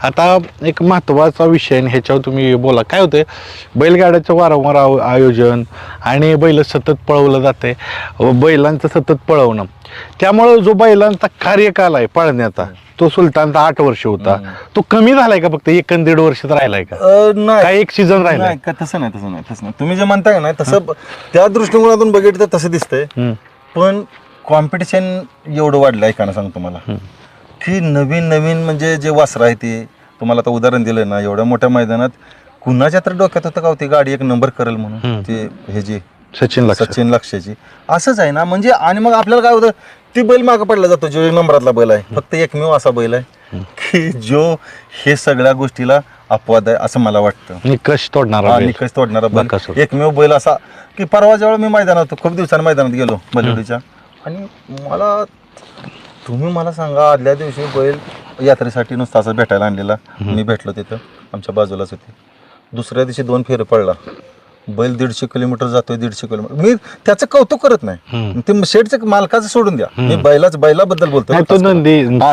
आता एक महत्त्वाचा विषय आणि ह्याच्यावर तुम्ही बोला, काय होते बैलगाड्याचं वारंवार आयोजन आणि बैल सतत पळवलं जाते, बैलांचं सतत पळवणं, त्यामुळं जो बैलांचा कार्यकाल आहे पळण्याचा तो सुलतानचा 8 वर्ष होता, तो कमी झालाय का फक्त 1-1.5 वर्षात राहिलाय का? नाही, काय एक सीझन राहिलाय? नाही का, तसं नाही. तुम्ही जे म्हणताय ना तसं त्या दृष्टिकोनातून बघितलं तर तसं दिसतंय. पण कॉम्पिटिशन एवढं वाढलं आहे का ना, सांगतो मला की नवीन म्हणजे जे वासरं आहे ते तुम्हाला आता उदाहरण दिलं ना, एवढ्या मोठ्या मैदानात कुणाच्या तर डोक्यात होतं का होती गाडी 1 नंबर करेल म्हणून, ते हे जे सचिन लक्षाची असंच आहे ना. म्हणजे आणि मग आपल्याला काय होतं, ती बैल मागं पडला जातो जो 1 नंबरातला बैल आहे, फक्त एकमेव असा बैल आहे की जो हे सगळ्या गोष्टीला अपवाद आहे असं मला वाटतं. निकष तोडणारा बैल, एकमेव बैल असा की परवा जेव्हा मी मैदानात होतो, खूप दिवसांनी मैदानात गेलो बलिवडीच्या, आणि तुम्ही मला सांगा, आदल्या दिवशी बैल यात्रेसाठी नुसता असं भेटायला आणलेला, मी भेटलो तिथं, आमच्या बाजूलाच होते. दुसऱ्या दिवशी 2 फेरे पडला बैल, 150 किलोमीटर जातोय, 150 किलोमीटर. मी त्याचं कौतुक करत नाही, ते शेडचं मालकाचं सोडून द्या, मी बैलाबद्दल बोलतो,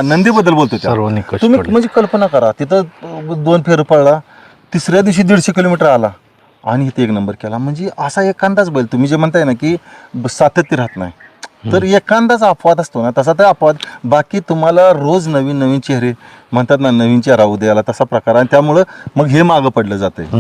नंदीबद्दल बोलतो. तुम्ही म्हणजे कल्पना करा, तिथं 2 फेर पडला, तिसऱ्या दिवशी 150 किलोमीटर आला आणि इथे 1 नंबर केला. म्हणजे असा एखादाच बैल, तुम्ही जे म्हणताय ना की सातत्य राहत नाही, तर एखादाच अपवाद असतो ना, तसा तर अपवाद. बाकी तुम्हाला रोज नवीन चेहरे म्हणतात ना, नवीन चेहरा उदयाला, तसा प्रकार. आणि त्यामुळं मग हे मागं पडलं जातंय.